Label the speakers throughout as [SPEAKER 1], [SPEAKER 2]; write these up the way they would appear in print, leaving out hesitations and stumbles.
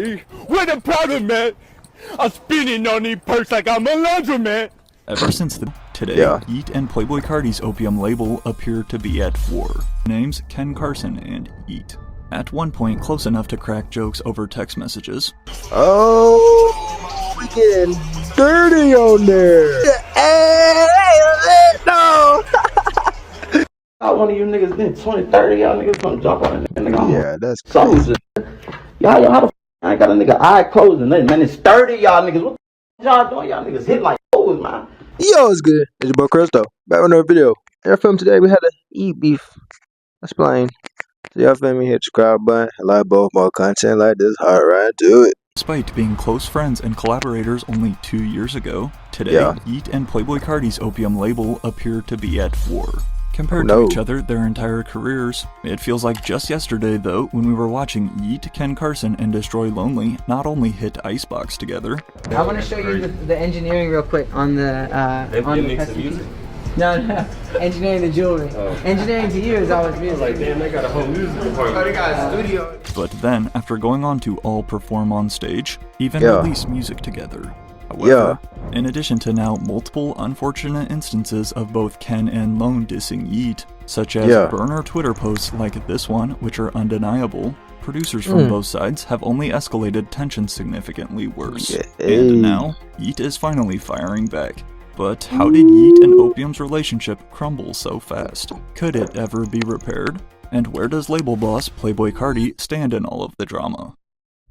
[SPEAKER 1] Hey, what a problem, man! I'm spinning on these perks like I'm a laundromat.
[SPEAKER 2] Ever since today,
[SPEAKER 3] Yeah.
[SPEAKER 2] Yeet and Playboi Carti's Opium label appear to be at war. Names Ken Carson and Yeet. At one point, close enough to crack jokes over text messages.
[SPEAKER 3] Oh, we getting dirty on there. Hey, no.
[SPEAKER 4] One of you niggas been 20, 30, y'all niggas gonna jump on it. Nigga,
[SPEAKER 3] Yeah, that's
[SPEAKER 4] crazy. Y'all, how the f I ain't got a nigga eye closed and nothing, man. It's 30, y'all niggas. What the y'all doing? Y'all niggas hit like hoes, man.
[SPEAKER 3] Yo, it's good. It's your boy Cristo. Back with another video. In our film today, we had to eat beef. Explain. So y'all feel me? Hit the subscribe button. I like both more content like this. Hard right to it.
[SPEAKER 2] Despite being close friends and collaborators only 2 years ago, today,
[SPEAKER 3] Yeah.
[SPEAKER 2] Yeet and Playboi Carti's Opium label appear to be at war. Compared
[SPEAKER 3] Oh, no.
[SPEAKER 2] to each other their entire careers, it feels like just yesterday though when we were watching Yeet, Ken Carson, and Destroy Lonely not only hit Icebox together.
[SPEAKER 5] I want to show you the engineering real quick on the on the
[SPEAKER 6] mix of music?
[SPEAKER 5] No, engineering the jewelry. Engineering to you is always music.
[SPEAKER 6] Like, damn, they got a whole music department.
[SPEAKER 5] They got a studio.
[SPEAKER 2] But then, after going on to all perform on stage, even
[SPEAKER 3] Yeah.
[SPEAKER 2] release music together. However, in addition to now multiple unfortunate instances of both Ken and Lone dissing Yeet, such as burner Twitter posts like this one, which are undeniable, producers from both sides have only escalated tension significantly worse. And now, Yeet is finally firing back. But how did Yeet and Opium's relationship crumble so fast? Could it ever be repaired? And where does label boss Playboi Carti stand in all of the drama?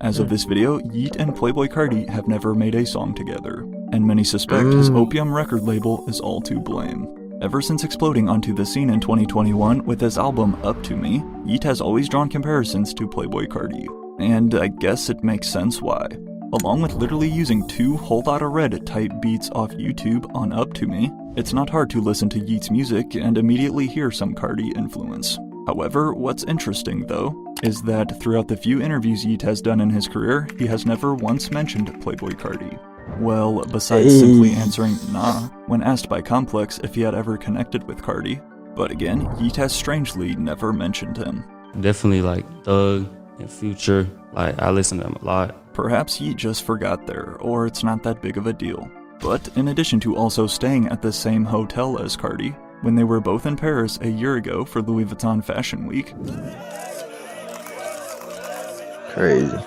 [SPEAKER 2] As of this video, Yeet and Playboi Carti have never made a song together, and many suspect his Opium record label is all to blame. Ever since exploding onto the scene in 2021 with his album Up To Me, Yeet has always drawn comparisons to Playboi Carti, and I guess it makes sense why. Along with literally using 2 Whole Lotta Red type beats off YouTube on Up To Me, it's not hard to listen to Yeet's music and immediately hear some Carti influence. However, what's interesting though, is that throughout the few interviews Yeet has done in his career, he has never once mentioned Playboi Carti. Well, besides simply answering nah when asked by Complex if he had ever connected with Carti. But again, Yeet has strangely never mentioned him.
[SPEAKER 6] Definitely like Thug and Future. Like, I listen to them a lot.
[SPEAKER 2] Perhaps Yeet just forgot there, or it's not that big of a deal. But in addition to also staying at the same hotel as Carti, when they were both in Paris a year ago for Louis Vuitton Fashion Week.
[SPEAKER 3] crazy.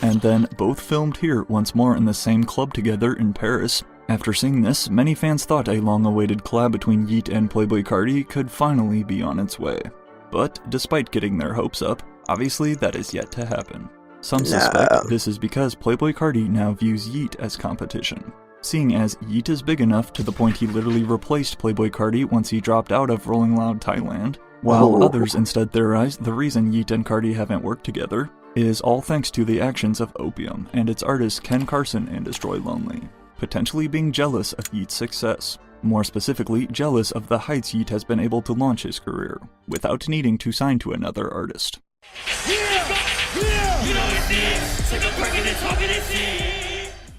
[SPEAKER 2] And then both filmed here once more in the same club together in Paris. After seeing this, many fans thought a long-awaited collab between Yeet and Playboi Carti could finally be on its way. But despite getting their hopes up, obviously that is yet to happen. Some suspect this is because Playboi Carti now views Yeet as competition, seeing as Yeet is big enough to the point he literally replaced Playboi Carti once he dropped out of Rolling Loud Thailand, while others instead theorize the reason Yeet and Carti haven't worked together is all thanks to the actions of Opium and its artists Ken Carson and Destroy Lonely, potentially being jealous of Yeet's success. More specifically, jealous of the heights Yeet has been able to launch his career, without needing to sign to another artist.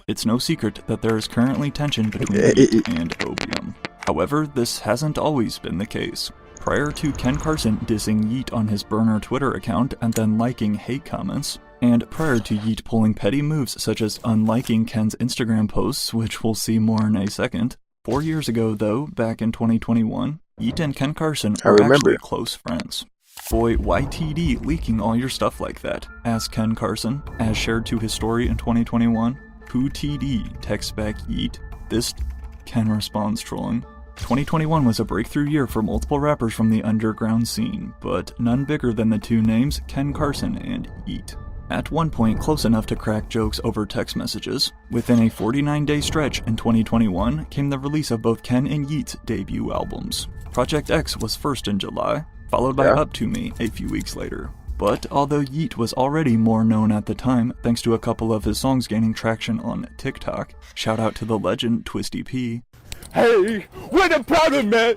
[SPEAKER 2] It's no secret that there is currently tension between Yeet and Opium. However, this hasn't always been the case. Prior to Ken Carson dissing Yeet on his burner Twitter account and then liking hate comments, and prior to Yeet pulling petty moves such as unliking Ken's Instagram posts, which we'll see more in a second. 4 years ago though, back in 2021, Yeet and Ken Carson were actually close friends. Boy, YTD leaking all your stuff like that, asked Ken Carson, as shared to his story in 2021. Who TD texts back Yeet. This Ken responds trolling. 2021 was a breakthrough year for multiple rappers from the underground scene, but none bigger than the 2 names Ken Carson and Yeet. At one point close enough to crack jokes over text messages, within a 49-day stretch in 2021 came the release of both Ken and Yeet's debut albums. Project X was first in July, followed by Up To Me a few weeks later. But although Yeet was already more known at the time thanks to a couple of his songs gaining traction on TikTok, shout out to the legend Twisty P.
[SPEAKER 1] Hey, what a problem, man!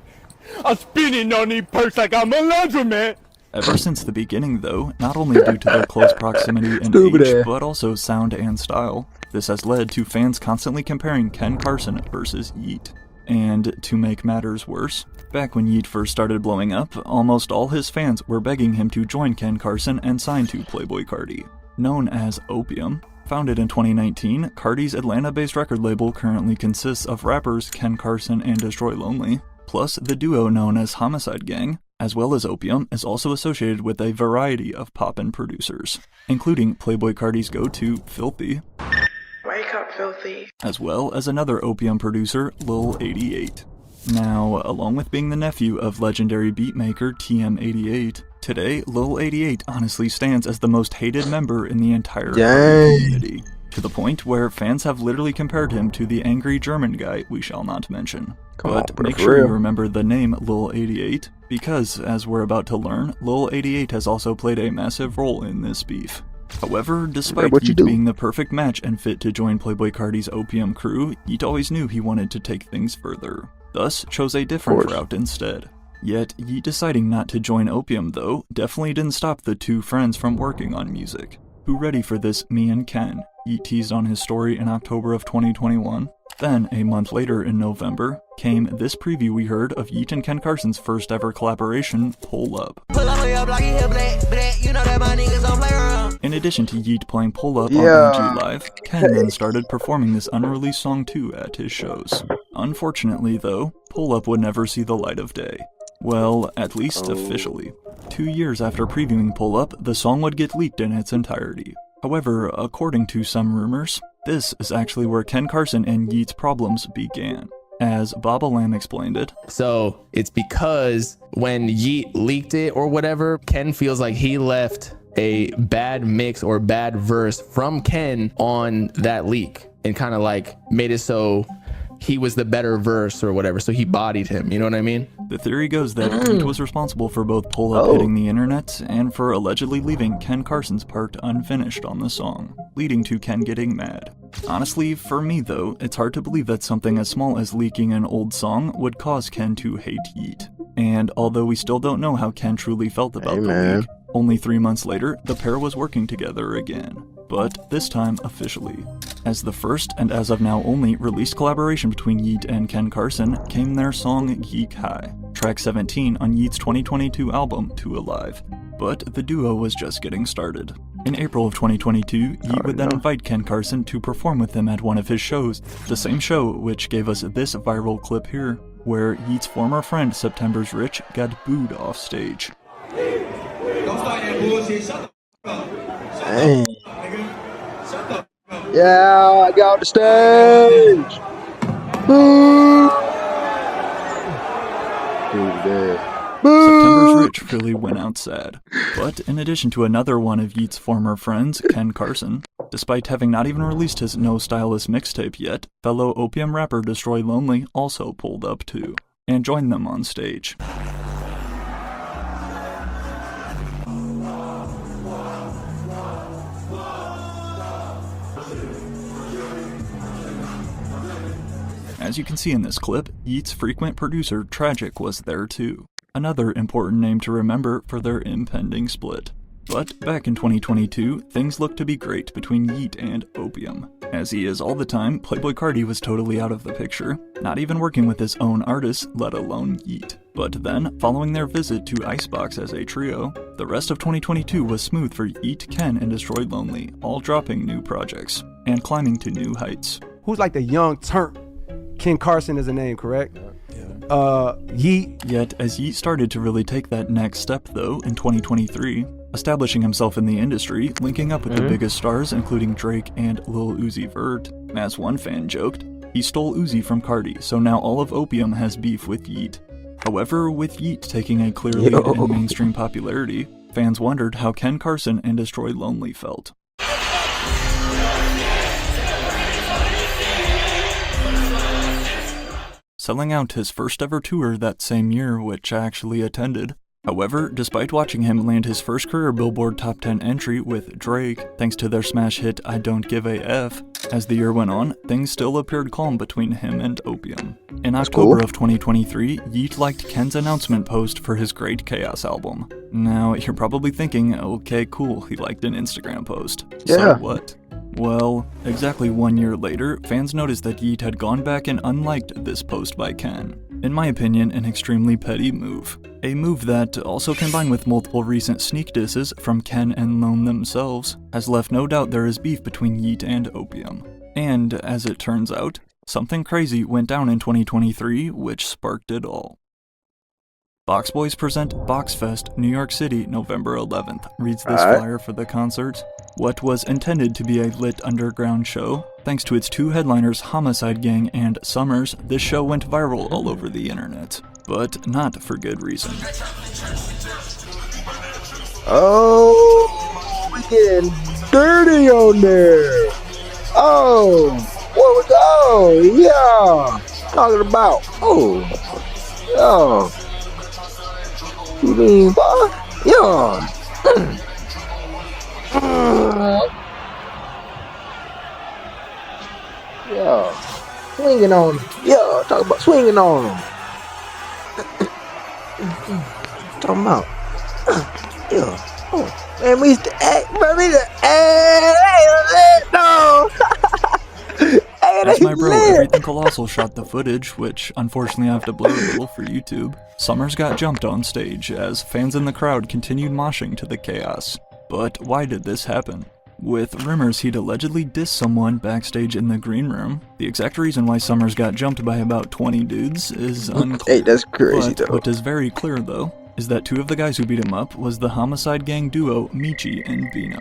[SPEAKER 1] I'm spinning on these perks like I'm a laundromat.
[SPEAKER 2] Ever since the beginning though, not only due to their close proximity in age, but also sound and style, this has led to fans constantly comparing Ken Carson versus Yeet. And to make matters worse, back when Yeat first started blowing up, almost all his fans were begging him to join Ken Carson and sign to Playboi Carti. Known as Opium, founded in 2019, Carti's Atlanta-based record label currently consists of rappers Ken Carson and Destroy Lonely, plus the duo known as Homicide Gang, as well as Opium is also associated with a variety of poppin' producers, including Playboi Carti's go-to, Filthy,
[SPEAKER 7] Wake up, Filthy,
[SPEAKER 2] as well as another Opium producer, Lil 88. Now, along with being the nephew of legendary beatmaker TM88, today Lil 88 honestly stands as the most hated member in the entire community, to the point where fans have literally compared him to the angry German guy we shall not mention. But make sure you remember the name Lil 88, because, as we're about to learn, Lil 88 has also played a massive role in this beef. However, despite Yeat being the perfect match and fit to join Playboi Carti's Opium crew, Yeat always knew he wanted to take things further, thus chose a different route instead. Yet, Yeat deciding not to join Opium though, definitely didn't stop the two friends from working on music. Who ready for this, me and Ken? Yeat teased on his story in October of 2021. Then, a month later in November, came this preview we heard of Yeat and Ken Carson's first ever collaboration, Pull Up. In addition to Yeat playing Pull Up on OG Live, Ken then started performing this unreleased song too at his shows. Unfortunately though, Pull Up would never see the light of day. Well, at least officially. 2 years after previewing Pull Up, the song would get leaked in its entirety. However, according to some rumors, this is actually where Ken Carson and Yeat's problems began. As Baba Lamb explained it,
[SPEAKER 8] so it's because when Yeat leaked it or whatever, Ken feels like he left a bad mix or bad verse from Ken on that leak and kind of like made it so he was the better verse or whatever, so he bodied him, you know what I mean?
[SPEAKER 2] The theory goes that Yeat was responsible for both Pull Up hitting the internet and for allegedly leaving Ken Carson's part unfinished on the song, leading to Ken getting mad. Honestly, for me though, it's hard to believe that something as small as leaking an old song would cause Ken to hate Yeat. And although we still don't know how Ken truly felt about the leak, only 3 months later, the pair was working together again. But this time officially. As the first, and as of now only, released collaboration between Yeat and Ken Carson came their song Geek High, track 17 on Yeat's 2022 album, Too Alive. But the duo was just getting started. In April of 2022, Yeat would then invite Ken Carson to perform with him at one of his shows, the same show which gave us this viral clip here, where Yeat's former friend September's Rich got booed off stage.
[SPEAKER 9] Don't start that bullshit. Shut the up.
[SPEAKER 3] Dang. Yeah, I got the stage. Boo.
[SPEAKER 2] September's Rich really went out sad. But in addition to another one of Yeat's former friends, Ken Carson, despite having not even released his No Stylist mixtape yet, fellow Opium rapper Destroy Lonely also pulled up too, and joined them on stage. As you can see in this clip, Yeat's frequent producer Tragic was there too, another important name to remember for their impending split. But back in 2022, things looked to be great between Yeat and Opium. As he is all the time, Playboi Carti was totally out of the picture, not even working with his own artists, let alone Yeat. But then, following their visit to Icebox as a trio, the rest of 2022 was smooth for Yeat, Ken, and Destroy Lonely, all dropping new projects, and climbing to new heights.
[SPEAKER 10] Who's like the young turn? Ken Carson is a name, correct? Yeat.
[SPEAKER 2] Yet, as Yeat started to really take that next step though, in 2023, establishing himself in the industry, linking up with the biggest stars including Drake and Lil Uzi Vert, as one fan joked, he stole Uzi from Carti, so now all of Opium has beef with Yeat. However, with Yeat taking a clear lead in mainstream popularity, fans wondered how Ken Carson and Destroy Lonely felt. Selling out his first ever tour that same year, which I actually attended. However, despite watching him land his first career Billboard Top 10 entry with Drake, thanks to their smash hit I Don't Give a F, as the year went on, things still appeared calm between him and Opium. In October of 2023, Yeat liked Ken's announcement post for his Great Chaos album. Now, you're probably thinking, okay, cool, he liked an Instagram post. So what? Well, exactly 1 year later, fans noticed that Yeet had gone back and unliked this post by Ken. In my opinion, an extremely petty move. A move that, also combined with multiple recent sneak disses from Ken and Lone themselves, has left no doubt there is beef between Yeet and Opium. And, as it turns out, something crazy went down in 2023 which sparked it all. Box Boys present Boxfest, New York City, November 11th, reads this flyer for the concert. What was intended to be a lit underground show, thanks to its two headliners Homicide Gang and Summers, this show went viral all over the internet. But not for good reason.
[SPEAKER 3] Oh, we getting dirty on there. Oh, where we go? Yeah, talking about. Oh, yeah. You mean, boy? Yeah. Yeah, swinging on him. Yeah, talk about swinging on him. Talking about. Yeah. Oh, man, we used to act, bro. We used to act. No.
[SPEAKER 2] As my bro Everything Colossal shot the footage, which unfortunately I have to blur a little for YouTube, Summers got jumped on stage as fans in the crowd continued moshing to the chaos. But why did this happen? With rumors he'd allegedly dissed someone backstage in the green room, the exact reason why Summers got jumped by about 20 dudes is unclear.
[SPEAKER 3] Hey, that's crazy though.
[SPEAKER 2] What is very clear though, is that two of the guys who beat him up was the Homicide Gang duo Michi and Vino.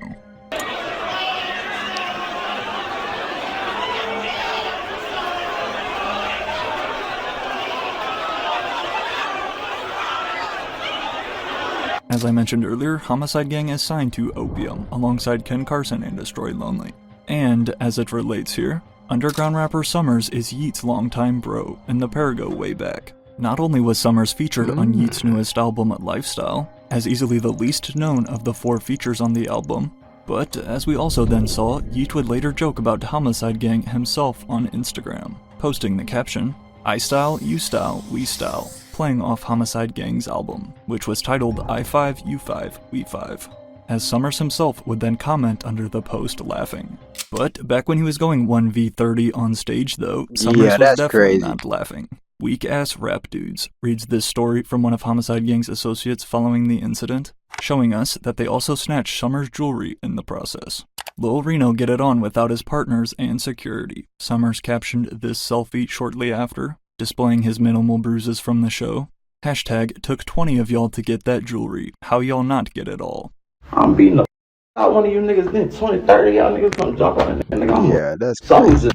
[SPEAKER 2] As I mentioned earlier, Homicide Gang is signed to Opium, alongside Ken Carson and Destroy Lonely. And, as it relates here, underground rapper Summers is Yeat's longtime bro, and the pair go way back. Not only was Summers featured on Yeat's newest album, Lifestyle, as easily the least known of the 4 features on the album, but as we also then saw, Yeat would later joke about Homicide Gang himself on Instagram, posting the caption, "I style, you style, we style," playing off Homicide Gang's album, which was titled I5, U5, We5, as Summers himself would then comment under the post laughing. But back when he was going 1v30 on stage though, Summers was definitely not laughing. Weak-ass rap dudes, reads this story from one of Homicide Gang's associates following the incident, showing us that they also snatched Summers' jewelry in the process. Lil Reno get it on without his partners and security. Summers captioned this selfie shortly after, displaying his minimal bruises from the show. Hashtag, took 20 of y'all to get that jewelry. How y'all not get it all?
[SPEAKER 4] I'm beating the out one of you niggas, then 20, 30 y'all niggas come jump on it. Nigga,
[SPEAKER 3] yeah, that's crazy.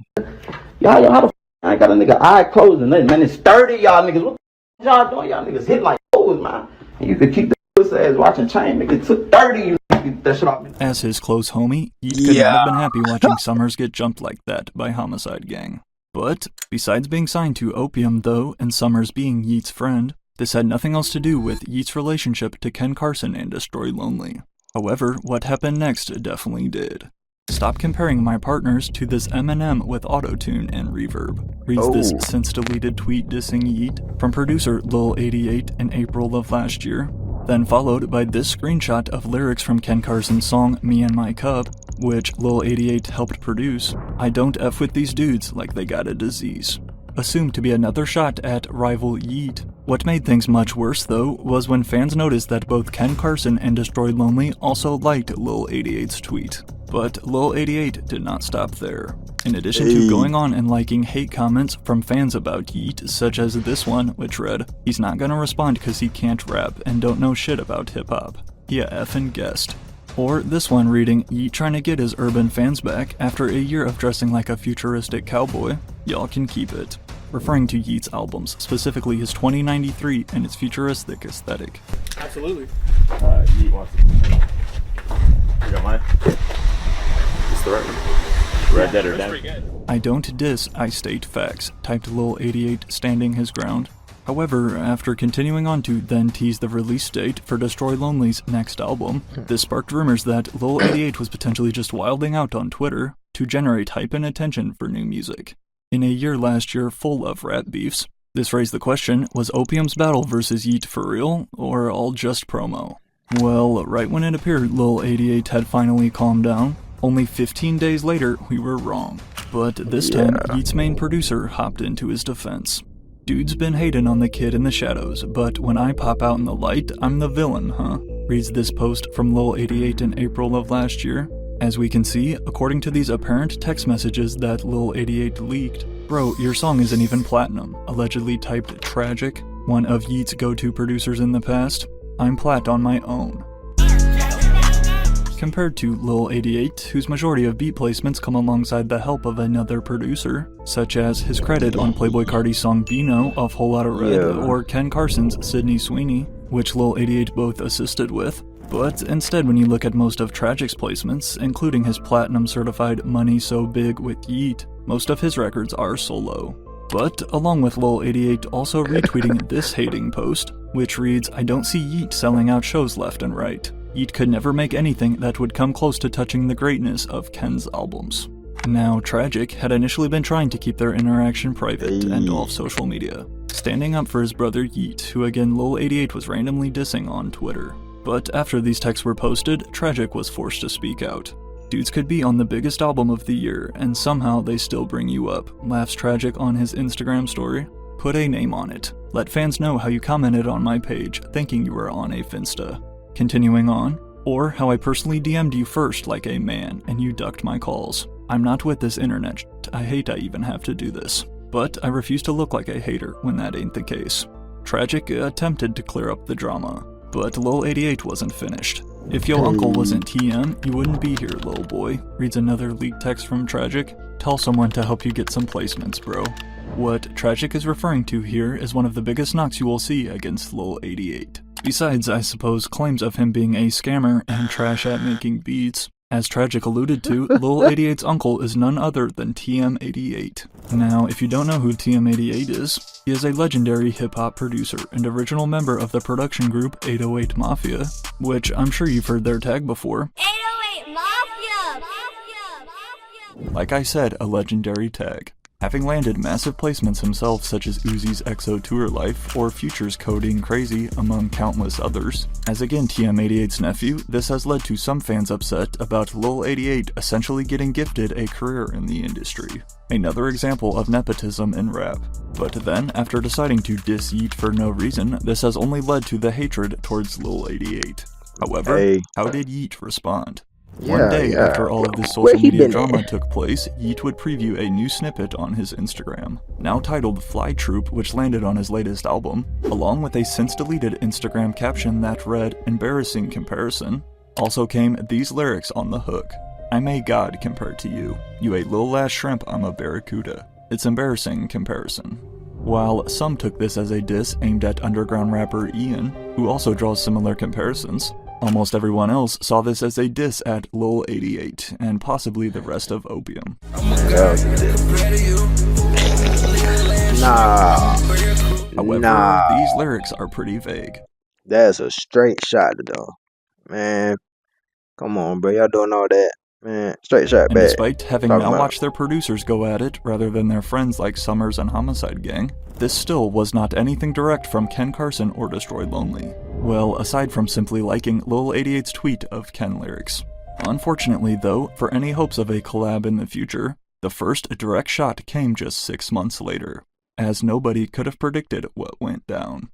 [SPEAKER 4] Y'all, how the I ain't got a nigga eye closed and nothing, man. It's 30 y'all niggas. What the y'all doing? Y'all niggas hit like hoes, man. And you could keep the pussy ass watching chain, nigga. It took 30 you get that shit off me.
[SPEAKER 2] As his close homie, Yeat could not have been happy watching Summers get jumped like that by Homicide Gang. But, besides being signed to Opium though, and Summers being Yeat's friend, this had nothing else to do with Yeat's relationship to Ken Carson and Destroy Lonely. However, what happened next definitely did. Stop comparing my partners to this Eminem with autotune and reverb, reads this since-deleted tweet dissing Yeat from producer Lil88 in April of last year, then followed by this screenshot of lyrics from Ken Carson's song Me and My Cup, which Lil88 helped produce. I don't F with these dudes like they got a disease. Assumed to be another shot at rival Yeat. What made things much worse though was when fans noticed that both Ken Carson and Destroy Lonely also liked Lil88's tweet. But Lil88 did not stop there. In addition to going on and liking hate comments from fans about Yeat, such as this one, which read, "He's not gonna respond cause he can't rap and don't know shit about hip-hop. Yeah, effing guessed." Or this one reading, Yeat trying to get his urban fans back after a year of dressing like a futuristic cowboy. Y'all can keep it. Referring to Yeat's albums, specifically his 2093 and its futuristic aesthetic.
[SPEAKER 1] Absolutely.
[SPEAKER 11] Yeat wants it. You got mine? It's the right one. Red Dead Redemption.
[SPEAKER 2] I don't diss, I state facts, typed Lil88 standing his ground. However, after continuing on to then tease the release date for Destroy Lonely's next album, this sparked rumors that Lil88 was potentially just wilding out on Twitter to generate hype and attention for new music. In a year last year full of rap beefs, this raised the question, was Opium's battle versus Yeat for real, or all just promo? Well, right when it appeared Lil88 had finally calmed down, Only 15 days later, we were wrong. But this time, Yeat's main producer hopped into his defense. Dude's been hating on the kid in the shadows, but when I pop out in the light, I'm the villain, huh? Reads this post from Lil88 in April of last year. As we can see, according to these apparent text messages that Lil88 leaked, bro, your song isn't even platinum, allegedly typed Tragic, one of Yeat's go-to producers in the past. I'm plat on my own. Compared to Lil88, whose majority of beat placements come alongside the help of another producer, such as his credit on Playboi Carti's song Beano off Whole Lotta Red, or Ken Carson's Sydney Sweeney, which Lil88 both assisted with. But instead, when you look at most of Tragic's placements, including his platinum-certified Money So Big with Yeat, most of his records are solo. But, along with Lil88 also retweeting this hating post, which reads, I don't see Yeat selling out shows left and right. Yeat could never make anything that would come close to touching the greatness of Ken's albums. Now, Tragic had initially been trying to keep their interaction private and off social media, standing up for his brother Yeat, who again Lil88 was randomly dissing on Twitter. But after these texts were posted, Tragic was forced to speak out. Dudes could be on the biggest album of the year, and somehow they still bring you up, laughs Tragic on his Instagram story. Put a name on it. Let fans know how you commented on my page, thinking you were on a Finsta. Continuing on, or how I personally DM'd you first like a man, and you ducked my calls. I'm not with this internet shit. I hate I even have to do this. But I refuse to look like a hater when that ain't the case. Tragic attempted to clear up the drama, but Lil88 wasn't finished. If your uncle wasn't TM, you wouldn't be here, lil boy, reads another leaked text from Tragic. Tell someone to help you get some placements, bro. What Tragic is referring to here is one of the biggest knocks you will see against Lil88. Besides, I suppose, claims of him being a scammer and trash at making beats. As Tragic alluded to, Lil88's uncle is none other than TM88. Now, if you don't know who TM88 is, he is a legendary hip-hop producer and original member of the production group 808 Mafia, which I'm sure you've heard their tag before.
[SPEAKER 12] 808 Mafia!
[SPEAKER 2] Like I said, a legendary tag. Having landed massive placements himself such as Uzi's EXO Tour Life or Future's Codeine Crazy among countless others. As again TM88's nephew, this has led to some fans upset about Lil88 essentially getting gifted a career in the industry. Another example of nepotism in rap. But then, after deciding to diss Yeat for no reason, this has only led to the hatred towards Lil88. However, how did Yeat respond? One day after all of this social media drama took place, Yeat would preview a new snippet on his Instagram, now titled Fly Troop, which landed on his latest album, along with a since-deleted Instagram caption that read, embarrassing comparison. Also came these lyrics on the hook. I'm a god compared to you. You a little ass shrimp, I'm a barracuda. It's embarrassing comparison. While some took this as a diss aimed at underground rapper Ian, who also draws similar comparisons, almost everyone else saw this as a diss at Lil88, and possibly the rest of Opium. However, these lyrics are pretty vague.
[SPEAKER 3] That's a straight shot, though. Man, come on, bro. Y'all doing all that. Man, straight shot, bad.
[SPEAKER 2] And despite having now watched their producers go at it, rather than their friends like Summers and Homicide Gang, this still was not anything direct from Ken Carson or Destroy Lonely. Well, aside from simply liking Lil88's tweet of Ken lyrics. Unfortunately though, for any hopes of a collab in the future, the first direct shot came just 6 months later, as nobody could have predicted what went down.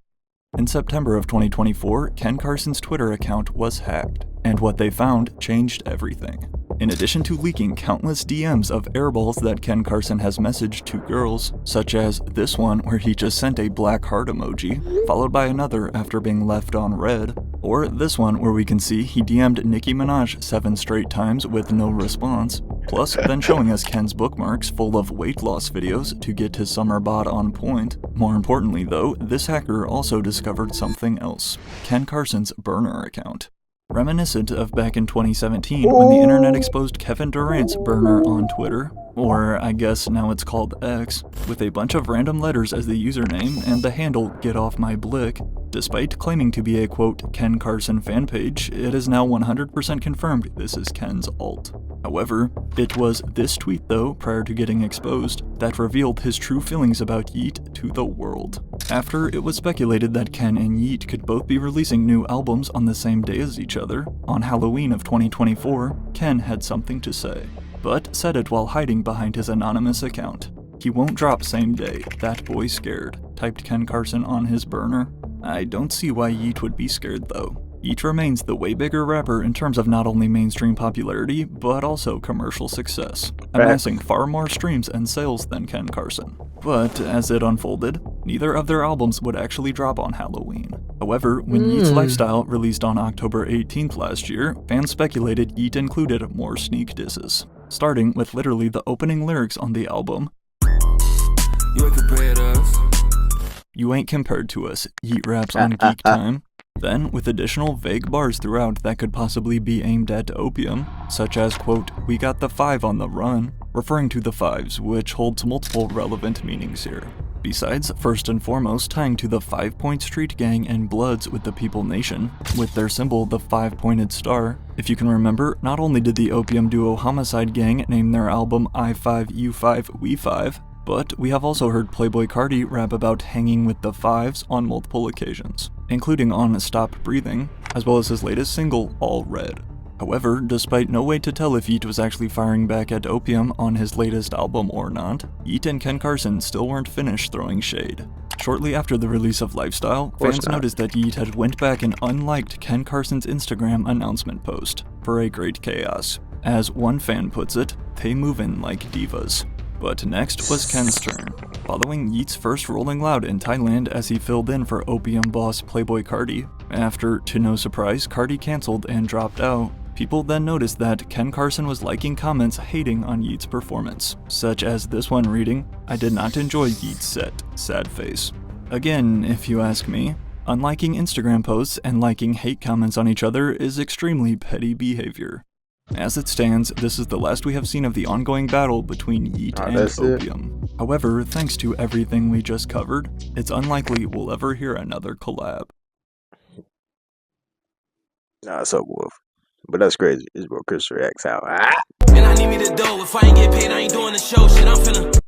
[SPEAKER 2] In September of 2024, Ken Carson's Twitter account was hacked, and what they found changed everything. In addition to leaking countless DMs of airballs that Ken Carson has messaged to girls, such as this one where he just sent a black heart emoji, followed by another after being left on red, or this one where we can see he DM'd Nicki Minaj 7 straight times with no response, plus then showing us Ken's bookmarks full of weight loss videos to get his summer bod on point. More importantly though, this hacker also discovered something else, Ken Carson's burner account. Reminiscent of back in 2017 when the internet exposed Kevin Durant's burner on Twitter, or I guess now it's called X, with a bunch of random letters as the username and the handle Get Off My Blick. Despite claiming to be a quote Ken Carson fan page, it is now 100% confirmed this is Ken's alt. However, it was this tweet though, prior to getting exposed, that revealed his true feelings about Yeet to the world. After it was speculated that Ken and Yeet could both be releasing new albums on the same day as each other, on Halloween of 2024, Ken had something to say, but said it while hiding behind his anonymous account. He won't drop same day, that boy scared, typed Ken Carson on his burner. I don't see why Yeet would be scared though. Yeet remains the way bigger rapper in terms of not only mainstream popularity, but also commercial success, amassing far more streams and sales than Ken Carson. But as it unfolded, neither of their albums would actually drop on Halloween. However, when Yeet's Lifestyle released on October 18th last year, fans speculated Yeet included more sneak disses, starting with literally the opening lyrics on the album. You ain't compared to us. You ain't compared to us, Yeet raps on Geek Time. Then, with additional vague bars throughout that could possibly be aimed at opium, such as, quote, we got the 5 on the run, referring to the Fives, which holds multiple relevant meanings here. Besides, first and foremost, tying to the 5 Point Street Gang and Bloods with the People Nation, with their symbol, the 5-pointed star. If you can remember, not only did the opium duo Homicide Gang name their album I5U5 We5, but we have also heard Playboi Carti rap about hanging with the Fives on multiple occasions, including on Stop Breathing, as well as his latest single, All Red. However, despite no way to tell if Yeet was actually firing back at opium on his latest album or not, Yeet and Ken Carson still weren't finished throwing shade. Shortly after the release of Lifestyle, fans noticed that Yeet had went back and unliked Ken Carson's Instagram announcement post, for a great chaos. As one fan puts it, they move in like divas. But next was Ken's turn. Following Yeet's first Rolling Loud in Thailand as he filled in for opium boss Playboi Carti, after, to no surprise, Carti cancelled and dropped out, people then noticed that Ken Carson was liking comments hating on Yeet's performance, such as this one reading, I did not enjoy Yeet's set, sad face. Again, if you ask me, unliking Instagram posts and liking hate comments on each other is extremely petty behavior. As it stands, this is the last we have seen of the ongoing battle between Yeet and opium. However, thanks to everything we just covered, it's unlikely we'll ever hear another collab.
[SPEAKER 3] Nah, it's over with. But that's crazy. It's bro Chris reacts out.
[SPEAKER 9] And I need me the dough. If I ain't get paid, I ain't doing the show. Shit, I'm finna.